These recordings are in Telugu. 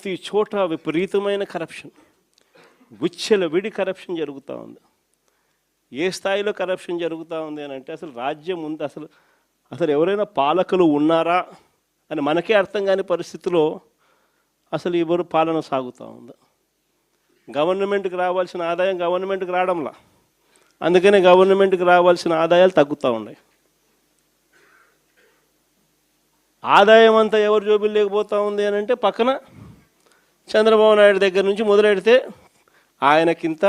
ప్రతి చోట విపరీతమైన కరప్షన్, విచ్చలవిడి కరప్షన్ జరుగుతూ ఉంది. ఏ స్థాయిలో కరప్షన్ జరుగుతూ ఉంది అని అంటే అసలు రాజ్యం ఉంది, అసలు ఎవరైనా పాలకులు ఉన్నారా అని మనకే అర్థం కాని పరిస్థితిలో అసలు ఎవరు పాలన సాగుతూ ఉంది. గవర్నమెంట్కి రావాల్సిన ఆదాయం గవర్నమెంట్కి రావడంలా, అందుకనే గవర్నమెంట్కి రావాల్సిన ఆదాయాలు తగ్గుతూ ఉన్నాయి. ఆదాయం అంతా ఎవరు జోబులు లేకపోతూ ఉంది అని అంటే పక్కన చంద్రబాబు నాయుడు దగ్గర నుంచి మొదలెడితే ఆయనకింత,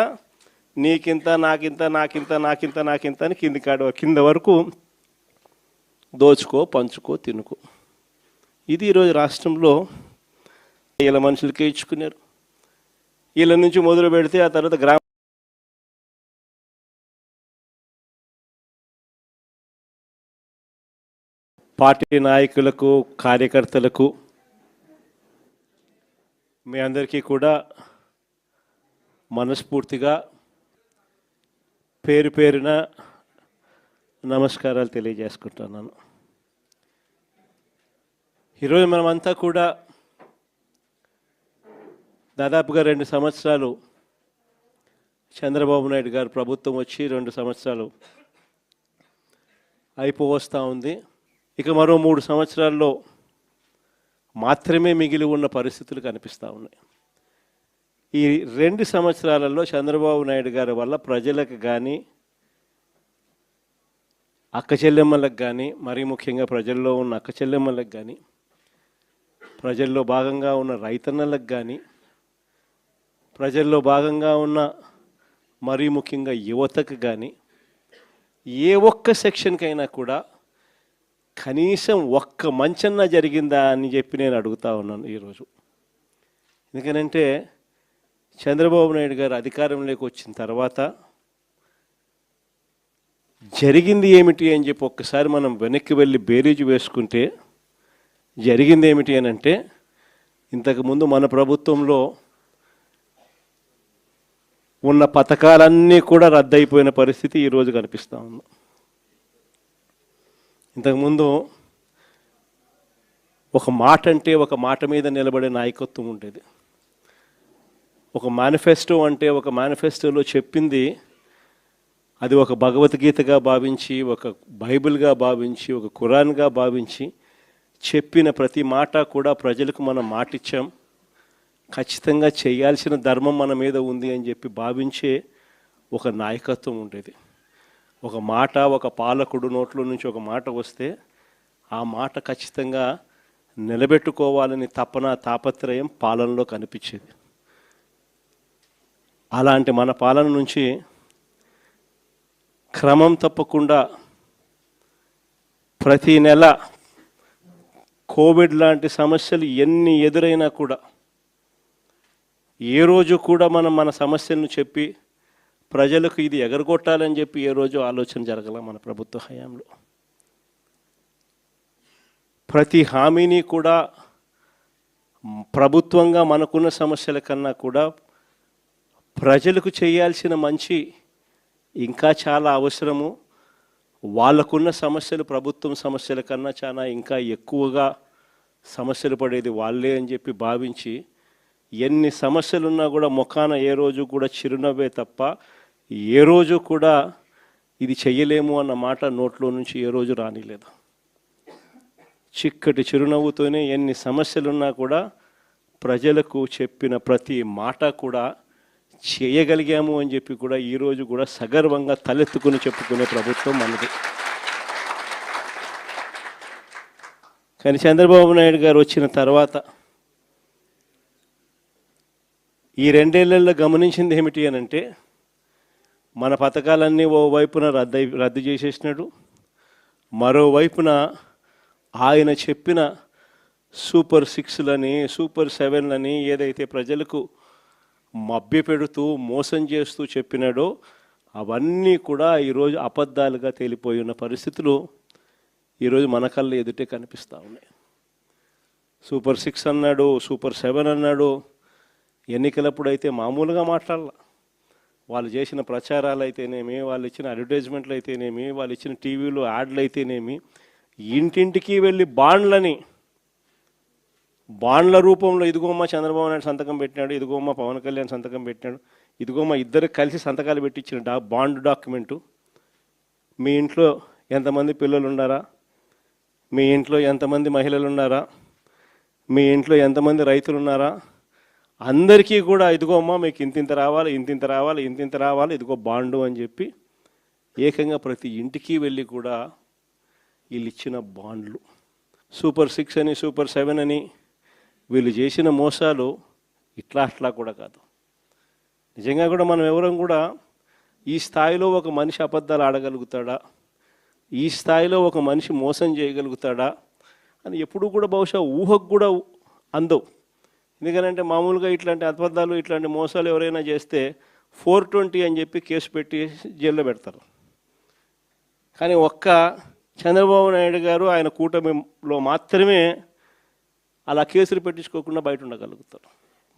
నీకింత, నాకింత, నాకింత, నాకింత, నాకింత అని కింద వరకు దోచుకో, పంచుకో, తినుకో. ఇది ఈరోజు రాష్ట్రంలో వీళ్ళ మనుషులకే ఇచ్చుకున్నారు. వీళ్ళ నుంచి మొదలు పెడితే ఆ తర్వాత గ్రామ పార్టీ నాయకులకు, కార్యకర్తలకు, మీ అందరికీ కూడా మనస్ఫూర్తిగా పేరు పేరున నమస్కారాలు తెలియజేసుకుంటున్నాను. ఈరోజు మనమంతా కూడా దాదాపుగా 2 సంవత్సరాలు చంద్రబాబు నాయుడు గారు ప్రభుత్వం వచ్చి 2 సంవత్సరాలు అయిపోవస్తూ ఉంది. ఇక మరో 3 సంవత్సరాల్లో మాత్రమే మిగిలి ఉన్న పరిస్థితులు కనిపిస్తూ ఉన్నాయి. ఈ 2 సంవత్సరాలలో చంద్రబాబు నాయుడు గారి వల్ల ప్రజలకు కానీ, అక్క చెల్లెమ్మలకు కానీ, మరీ ముఖ్యంగా ప్రజల్లో ఉన్న అక్క చెల్లెమ్మలకు కానీ, ప్రజల్లో భాగంగా ఉన్న రైతన్నలకు కానీ, ప్రజల్లో భాగంగా ఉన్న మరీ ముఖ్యంగా యువతకు కానీ, ఏ ఒక్క సెక్షన్కైనా కూడా కనీసం ఒక్క మంచన్నా జరిగిందా అని చెప్పి నేను అడుగుతా ఉన్నాను ఈరోజు. ఎందుకనంటే చంద్రబాబు నాయుడు గారు అధికారంలోకి వచ్చిన తర్వాత జరిగింది ఏమిటి అని చెప్పి ఒక్కసారి మనం వెనక్కి వెళ్ళి బేరీజు వేసుకుంటే జరిగింది ఏమిటి అని అంటే, ఇంతకుముందు మన ప్రభుత్వంలో ఉన్న పథకాలన్నీ కూడా రద్దయిపోయిన పరిస్థితి ఈరోజు కనిపిస్తూ ఉంది. ఇంతకుముందు ఒక మాట అంటే ఒక మాట మీద నిలబడే నాయకత్వం ఉండేది. ఒక మేనిఫెస్టో అంటే ఒక మేనిఫెస్టోలో చెప్పింది అది ఒక భగవద్గీతగా భావించి, ఒక బైబిల్గా భావించి, ఒక ఖురాన్గా భావించి చెప్పిన ప్రతి మాట కూడా ప్రజలకు మనం మాటిచ్చాం, ఖచ్చితంగా చేయాల్సిన ధర్మం మన మీద ఉంది అని చెప్పి భావించే ఒక నాయకత్వం ఉండేది. ఒక మాట, ఒక పాలకుడు నోట్లో నుంచి ఒక మాట వస్తే ఆ మాట ఖచ్చితంగా నిలబెట్టుకోవాలని తపన, తాపత్రయం పాలనలో కనిపించేది. అలాంటి మన పాలన నుంచి క్రమం తప్పకుండా ప్రతి నెల కోవిడ్ లాంటి సమస్యలు ఎన్ని ఎదురైనా కూడా ఏ రోజు కూడా మనం మన సమస్యలను చెప్పి ప్రజలకు ఇది ఎగరగొట్టాలని చెప్పి ఏ రోజు ఆలోచన జరగల మన ప్రభుత్వ హయాంలో. ప్రతి హామీని కూడా ప్రభుత్వంగా మనకున్న సమస్యల కన్నా కూడా ప్రజలకు చేయాల్సిన మంచి ఇంకా చాలా అవసరము, వాళ్ళకున్న సమస్యలు ప్రభుత్వం సమస్యల కన్నా చాలా ఇంకా ఎక్కువగా సమస్యలు పడేది వాళ్ళే అని చెప్పి భావించి ఎన్ని సమస్యలున్నా కూడా ముఖాన ఏ రోజు కూడా చిరునవ్వే తప్ప ఏ రోజు కూడా ఇది చెయ్యలేము అన్న మాట నోట్లో నుంచి ఏ రోజు రానిలేదు. చిక్కటి చిరునవ్వుతోనే ఎన్ని సమస్యలున్నా కూడా ప్రజలకు చెప్పిన ప్రతి మాట కూడా చేయగలిగాము అని చెప్పి కూడా ఈరోజు కూడా సగర్వంగా తలెత్తుకుని చెప్పుకునే ప్రభుత్వం మనది. కానీ చంద్రబాబు నాయుడు గారు వచ్చిన తర్వాత ఈ 2 ఏళ్లలో గమనించింది ఏమిటి అని అంటే, మన పథకాలన్నీ ఓవైపున రద్దు చేసేసినాడు, మరోవైపున ఆయన చెప్పిన సూపర్ 6లని, సూపర్ 7లని ఏదైతే ప్రజలకు మభ్యపెడుతూ మోసం చేస్తూ చెప్పినాడో అవన్నీ కూడా ఈరోజు అబద్ధాలుగా తేలిపోయి ఉన్న పరిస్థితులు ఈరోజు మన కళ్ళ ఎదుటే కనిపిస్తూ ఉన్నాయి. సూపర్ 6 అన్నాడు, సూపర్ 7 అన్నాడు. ఎన్నికలప్పుడు అయితే మామూలుగా మాట్లాడాల. వాళ్ళు చేసిన ప్రచారాలు అయితేనేమి, వాళ్ళు ఇచ్చిన అడ్వర్టైజ్మెంట్లు అయితేనేమి, వాళ్ళు ఇచ్చిన టీవీలో యాడ్లు అయితేనేమి, ఇంటింటికి వెళ్ళి బాండ్లని బాండ్ల రూపంలో ఇదిగోమ్మ చంద్రబాబు నాయుడు సంతకం పెట్టినాడు, ఇదిగోమ్మ పవన్ కళ్యాణ్ సంతకం పెట్టినాడు, ఇదిగోమ్మ ఇద్దరు కలిసి సంతకాలు పెట్టించిన బాండ్ డాక్యుమెంటు. మీ ఇంట్లో ఎంతమంది పిల్లలు ఉన్నారా, మీ ఇంట్లో ఎంతమంది మహిళలు ఉన్నారా, మీ ఇంట్లో ఎంతమంది రైతులు ఉన్నారా, అందరికీ కూడా ఇదిగోమ్మ మీకు ఇంతింత రావాలి, ఇంతింత రావాలి, ఇంతింత రావాలి, ఇదిగో బాండు అని చెప్పి ఏకంగా ప్రతి ఇంటికి వెళ్ళి కూడా వీళ్ళు ఇచ్చిన బాండ్లు. సూపర్ 6 అని, సూపర్ 7 అని వీళ్ళు చేసిన మోసాలు ఇట్లా కూడా కాదు. నిజంగా కూడా మనం ఎవరం కూడా ఈ స్థాయిలో ఒక మనిషి అబద్ధాలు ఆడగలుగుతాడా, ఈ స్థాయిలో ఒక మనిషి మోసం చేయగలుగుతాడా అని ఎప్పుడు కూడా బహుశా ఊహకు కూడా అందవు. ఎందుకంటే మామూలుగా ఇట్లాంటి అబద్ధాలు ఇట్లాంటి మోసాలు ఎవరైనా చేస్తే 420 అని చెప్పి కేసు పెట్టి జైల్లో పెడతారు. కానీ ఒక్క చంద్రబాబు నాయుడు గారు ఆయన కూటమిలో మాత్రమే అలా కేసులు పెట్టించుకోకుండా బయట ఉండగలుగుతారు.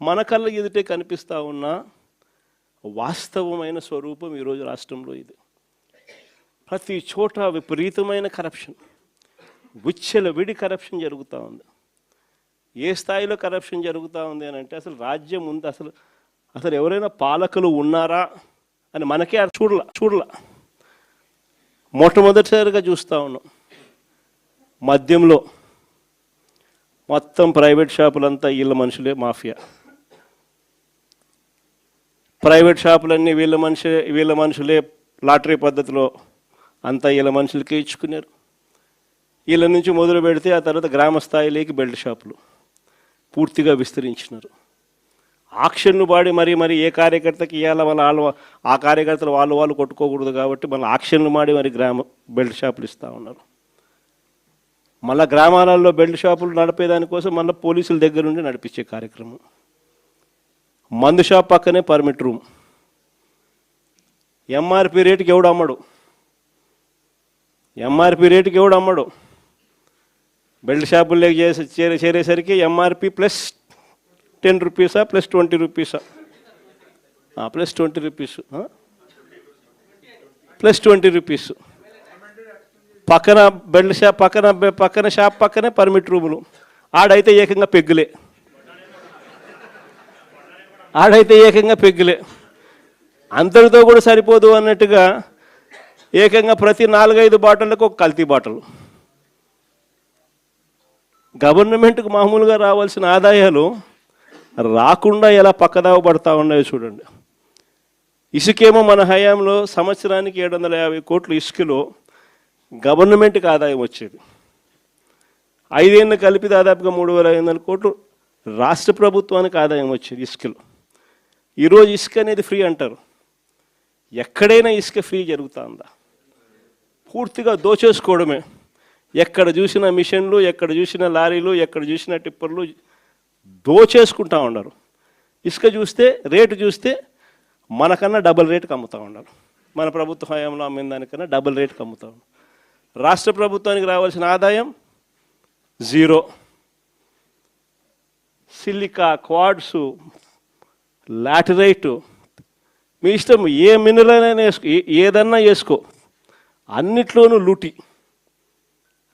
మన కళ్ళ ఎదుటే కనిపిస్తూ ఉన్న వాస్తవమైన స్వరూపం ఈరోజు రాష్ట్రంలో ఇది. ప్రతి చోట విపరీతమైన కరప్షన్, విడి కరప్షన్ జరుగుతూ ఉంది. ఏ స్థాయిలో కరప్షన్ జరుగుతూ ఉంది అని అంటే అసలు రాజ్యం ఉంది, అసలు ఎవరైనా పాలకులు ఉన్నారా అని మనకే చూడల. మొట్టమొదటిసారిగా చూస్తూ ఉన్నాం. మద్యంలో మొత్తం ప్రైవేట్ షాపులంతా వీళ్ళ మనుషులే మాఫియా. ప్రైవేట్ షాపులన్నీ వీళ్ళ మనుషులే లాటరీ పద్ధతిలో అంతా వీళ్ళ మనుషులకే ఇచ్చుకున్నారు. వీళ్ళ నుంచి మొదలు పెడితే ఆ తర్వాత గ్రామ స్థాయిలోకి బెల్ట్ షాపులు పూర్తిగా విస్తరించినారు. ఆక్షన్ను వాడి మరి ఏ కార్యకర్తకి ఇవ్వాల వాళ్ళు ఆ కార్యకర్తలు వాళ్ళు కొట్టుకోకూడదు కాబట్టి మళ్ళీ ఆక్షన్లు మాడి మరి బెల్ట్ షాపులు ఇస్తూ ఉన్నారు. మళ్ళీ గ్రామాలలో బెల్ట్ షాపులు నడిపేదానికోసం మళ్ళీ పోలీసుల దగ్గర నుండి నడిపించే కార్యక్రమం. మందు షాప్ పక్కనే పర్మిట్ రూమ్. ఎంఆర్పి రేటుకి ఎవడు అమ్మడు. బెల్ట్ షాపుల్లోకి చేరేసరికి ఎంఆర్పి ప్లస్ 10 రూపీసా ప్లస్ 20 రూపీసా ప్లస్ 20 రూపీస్ ప్లస్ 20 రూపీస్. పక్కన బెల్ట్ షాప్ పక్కన షాప్ పక్కనే పర్మిట్ రూములు. ఆడైతే ఏకంగా పెగ్గులే. అంతటితో కూడా సరిపోదు అన్నట్టుగా ఏకంగా ప్రతి 4-5 బాటిళ్ళకు ఒక కల్తీ బాటలు. గవర్నమెంట్కు మామూలుగా రావాల్సిన ఆదాయాలు రాకుండా ఎలా పక్కదావ పడతా ఉన్నాయో చూడండి. ఇసుకేమో మన హయాంలో సంవత్సరానికి 750 కోట్లు ఇసుకలో గవర్నమెంట్కి ఆదాయం వచ్చేది. 5 ఏళ్ళు కలిపి దాదాపుగా 3500 కోట్లు రాష్ట్ర ప్రభుత్వానికి ఆదాయం వచ్చేది ఇసుకలో. ఈరోజు ఇసుక అనేది ఫ్రీ అంటారు. ఎక్కడైనా ఇసుక ఫ్రీ జరుగుతూ ఉందా? పూర్తిగా దోచేసుకోవడమే. ఎక్కడ చూసిన మిషన్లు, ఎక్కడ చూసిన లారీలు, ఎక్కడ చూసిన టిప్పర్లు దోచేసుకుంటూ ఉన్నారు. ఇసుక చూస్తే రేటు చూస్తే మనకన్నా డబుల్ రేటుకి అమ్ముతూ ఉన్నారు. మన ప్రభుత్వ హయాంలో అమ్మిన దానికన్నా డబుల్ రేటుకి అమ్ముతూ ఉన్నారు. రాష్ట్ర ప్రభుత్వానికి రావాల్సిన ఆదాయం 0. సిలికా, క్వాడ్సు, లాటరైటు మీ ఇష్టం, ఏ మినరల్ అయినా ఏదన్నా వేసుకో, అన్నిట్లోనూ లూటి.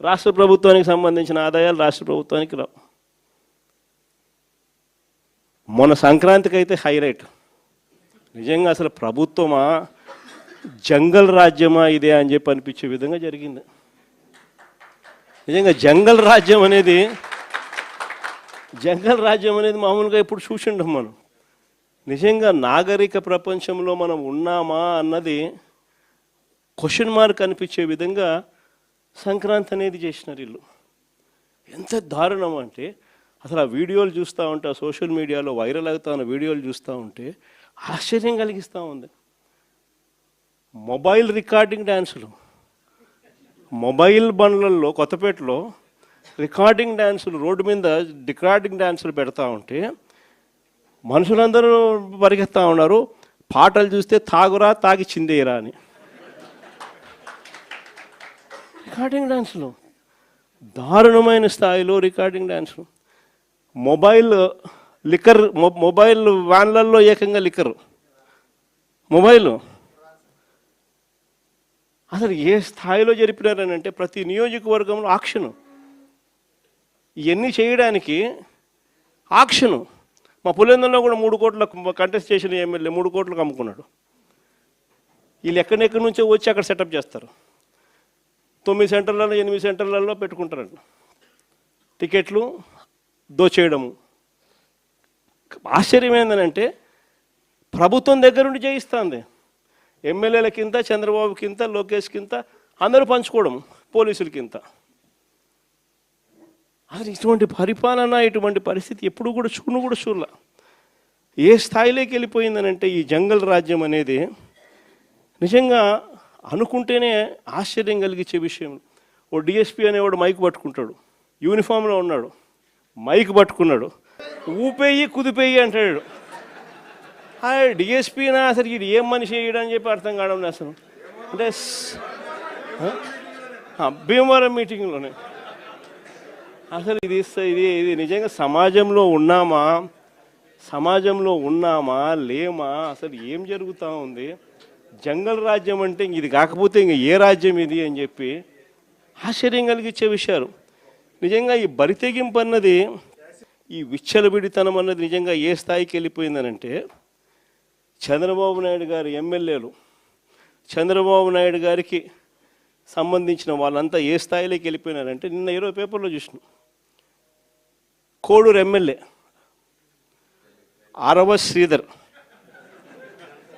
రాష్ట్ర ప్రభుత్వానికి సంబంధించిన ఆదాయాలు రాష్ట్ర ప్రభుత్వానికి రావు. మొన్న సంక్రాంతికి అయితే హైలైట్. నిజంగా అసలు ప్రభుత్వమా జంగల్ రాజ్యమా ఇదే అని చెప్పి అనిపించే విధంగా జరిగింది. నిజంగా జంగల్ రాజ్యం అనేది మామూలుగా ఇప్పుడు చూసిండం మనం. నిజంగా నాగరిక ప్రపంచంలో మనం ఉన్నామా అన్నది క్వశ్చన్ మార్క్ అనిపించే విధంగా సంక్రాంతి అనేది చేసినారు వీళ్ళు. ఎంత దారుణం అంటే అసలు ఆ వీడియోలు చూస్తూ ఉంటే, ఆ సోషల్ మీడియాలో వైరల్ అవుతా ఉన్న వీడియోలు చూస్తూ ఉంటే ఆశ్చర్యం కలిగిస్తూ ఉంది. మొబైల్ రికార్డింగ్ డ్యాన్సులు, మొబైల్ బండ్లలో కొత్తపేటలో రికార్డింగ్ డ్యాన్సులు, రోడ్డు మీద రికార్డింగ్ డ్యాన్సులు పెడతా ఉంటే మనుషులందరూ పరిగెత్తా ఉన్నారు. పాటలు చూస్తే తాగురా తాగి చిందేయరా అని. రికార్డింగ్ డ్యాన్సులు, దారుణమైన స్థాయిలో రికార్డింగ్ డ్యాన్సులు. మొబైల్ వ్యాన్లలో ఏకంగా లిక్కర్, మొబైల్ అసలు ఏ స్థాయిలో జరిపినారని అంటే ప్రతి నియోజకవర్గంలో ఆక్షను. ఇవన్నీ చేయడానికి ఆక్షను. మా పులివెందులలో కూడా 3 కోట్లకు కంటెస్ట్ చేసిన ఎమ్మెల్యే 3 కోట్లకు అమ్ముకున్నాడు. వీళ్ళు ఎక్కడెక్కడి నుంచో వచ్చి అక్కడ సెటప్ చేస్తారు. 9 సెంటర్లలో 8 సెంటర్లలో పెట్టుకుంటారంట. టికెట్లు దోచేయడము. ఆశ్చర్యం ఏంటంటే ప్రభుత్వం దగ్గరుండి చేయిస్తుంది. ఎమ్మెల్యేలకింత, చంద్రబాబుకింత, లోకేష్కింత, అందరూ పంచుకోవడం, పోలీసులకింత. అసలు ఇటువంటి పరిపాలన, ఇటువంటి పరిస్థితి ఎప్పుడు కూడా చూడలే. ఏ స్థాయిలోకి వెళ్ళిపోయిందనంటే ఈ జంగల్ రాజ్యం అనేది నిజంగా అనుకుంటేనే ఆశ్చర్యం కలిగించే విషయం. ఓ డిఎస్పీ అనేవాడు మైక్ పట్టుకుంటాడు, యూనిఫామ్లో ఉన్నాడు, మైక్ పట్టుకున్నాడు, ఊపేయి కుదిపేయి అంటాడు. డిఎస్పీనా అసలు ఇది ఏం మనిషి వేయడని చెప్పి అర్థం కావడం అసలు. అంటే భీమవరం మీటింగ్లోనే అసలు ఇది నిజంగా సమాజంలో ఉన్నామా లేమా, అసలు ఏం జరుగుతూ ఉంది? జంగల్ రాజ్యం అంటే ఇది కాకపోతే ఇంక ఏ రాజ్యం ఇది అని చెప్పి ఆశ్చర్యం కలిగించే విషయాలు. నిజంగా ఈ బరితెగింపు అన్నది, ఈ విచ్చలవిడితనం అన్నది నిజంగా ఏ స్థాయికి వెళ్ళిపోయిందనంటే చంద్రబాబు నాయుడు గారి ఎమ్మెల్యేలు, చంద్రబాబు నాయుడు గారికి సంబంధించిన వాళ్ళంతా ఏ స్థాయిలోకి వెళ్ళిపోయినారంటే నిన్న 20 పేపర్లో చూసిన కోడూరు ఎమ్మెల్యే ఆరవ శ్రీధర్,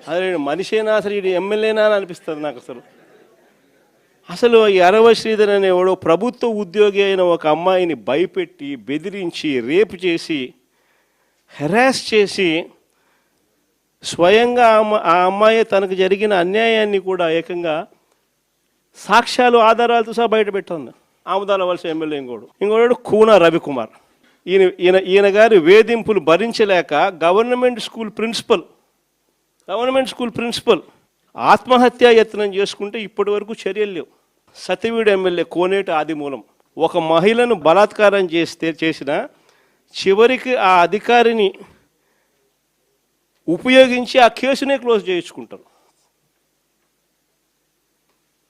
అదే మనిషేనా అసలు ఇది ఎమ్మెల్యేనా అని అనిపిస్తుంది నాకు. అసలు ఈ అరవ శ్రీధర్ అనేవాడు ప్రభుత్వ ఉద్యోగి అయిన ఒక అమ్మాయిని భయపెట్టి, బెదిరించి, రేపు చేసి, హెరాస్ చేసి, స్వయంగా ఆ అమ్మాయి తనకు జరిగిన అన్యాయాన్ని కూడా ఏకంగా సాక్ష్యాలు, ఆధారాలతో సహా బయట పెట్టింది. ఆముదాల వలస ఎమ్మెల్యే ఇంకోడు కూన రవికుమార్. ఈయన గారి వేధింపులు భరించలేక గవర్నమెంట్ స్కూల్ ప్రిన్సిపల్ ఆత్మహత్యా యత్నం చేసుకుంటే ఇప్పటి వరకు చర్యలు లేవు. సతివీడు ఎమ్మెల్యే కోనేటి ఆదిమూలం ఒక మహిళను బలాత్కారం చేసిన చివరికి ఆ అధికారిని ఉపయోగించి ఆ కేసునే క్లోజ్ చేయించుకుంటారు.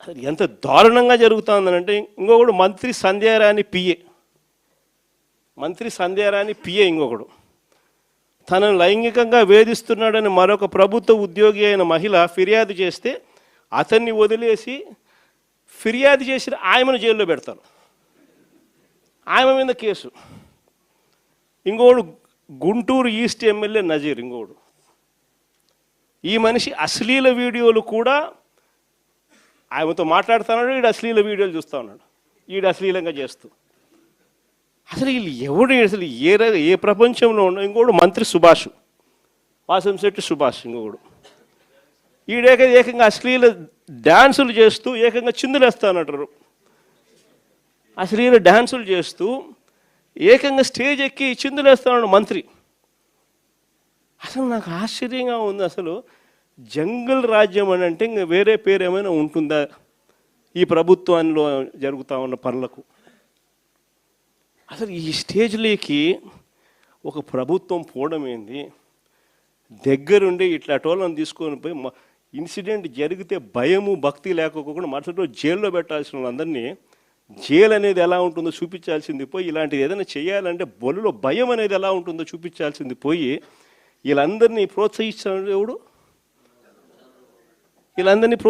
అది ఎంత దారుణంగా జరుగుతుందనంటే ఇంకొకడు మంత్రి సంధ్యారాణి పిఏ ఇంకొకడు తనను లైంగికంగా వేధిస్తున్నాడని మరొక ప్రభుత్వ ఉద్యోగి అయిన మహిళ ఫిర్యాదు చేస్తే అతన్ని వదిలేసి ఫిర్యాదు చేసిన ఆయమను జైల్లో పెడతారు. ఆయమ మీద కేసు. ఇంకోడు గుంటూరు ఈస్ట్ ఎమ్మెల్యే నజీర్ ఇంకోడు. ఈ మనిషి అశ్లీల వీడియోలు కూడా ఆయనతో మాట్లాడుతున్నాడు, ఈడు అశ్లీల వీడియోలు చూస్తూ ఉన్నాడు, ఈడు అశ్లీలంగా చేస్తూ. అసలు వీళ్ళు ఎవడు అసలు ఏ ప్రపంచంలో ఉన్న. ఇంకోడు మంత్రి సుభాష్, వాసంశెట్టి సుభాష్ ఇంకొకడు. ఏకంగా అశ్లీల డ్యాన్సులు చేస్తూ ఏకంగా చిందులేస్తానంటారు. అశ్లీల డ్యాన్సులు చేస్తూ ఏకంగా స్టేజ్ ఎక్కి చిందులేస్తాడు మంత్రి. అసలు నాకు ఆశ్చర్యంగా ఉంది. అసలు జంగల్ రాజ్యం అని అంటే ఇంకా వేరే పేరు ఏమైనా ఉంటుందా ఈ ప్రభుత్వంలో జరుగుతూ ఉన్న పనులకు? అసలు ఈ స్టేజ్లోకి ఒక ప్రభుత్వం పోవడం ఏంది? దగ్గరుండి ఇట్లా టోళ్ళని తీసుకొని పోయి ఇన్సిడెంట్ జరిగితే భయము భక్తి లేకపోకుండా మరుసటి రోజు జైల్లో పెట్టాల్సిన వాళ్ళందరినీ జైలు అనేది ఎలా ఉంటుందో చూపించాల్సింది పోయి, ఇలాంటిది ఏదైనా చేయాలంటే బొల్లులో భయం అనేది ఎలా ఉంటుందో చూపించాల్సింది పోయి వీళ్ళందరినీ ప్రోత్సహించాడు ఎవడు? వీళ్ళందరినీ